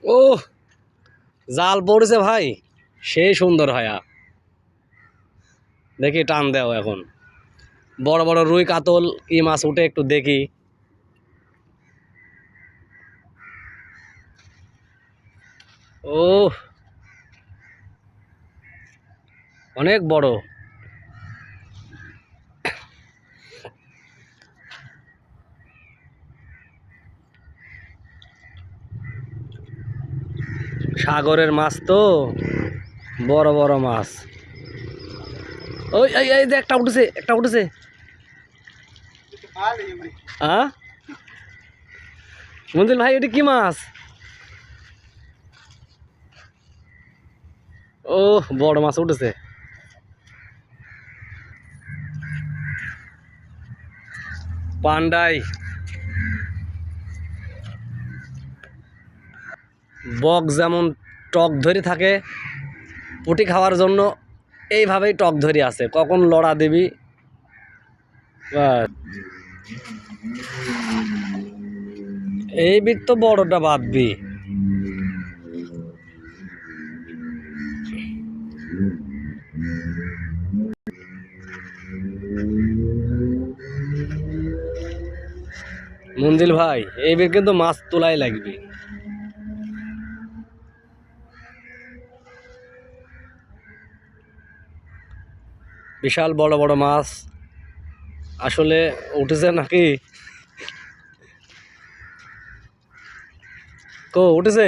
ও জাল পড়েছে ভাই, সেই সুন্দর হয়া। দেখি টান দেও এখন, বড় বড় রুই কাতল কি মাছ উঠে একটু দেখি। ও অনেক বড়। সাগরের মাছ তো, বড় বড় মাছ। ওই এই এই যে একটা উঠেছে, একটা উঠেছে। হ্যাঁ মঞ্জিল ভাই, এটি কি মাছ? ও বড় মাছ উঠেছে। পান্ডাই বক যেমন টক ধরে থাকে পুঁটি খাওয়ার জন্য, এইভাবেই টক ধরে আছে, কখন লড়া দিবি। এই বিট তো বড়টা বাঁধবি। মঞ্জিল ভাই, এই বিট কিন্তু মাছ তোলাই লাগবে। বিশাল বড় বড় মাছ আসলে উঠেছে নাকি? কো উঠেছে?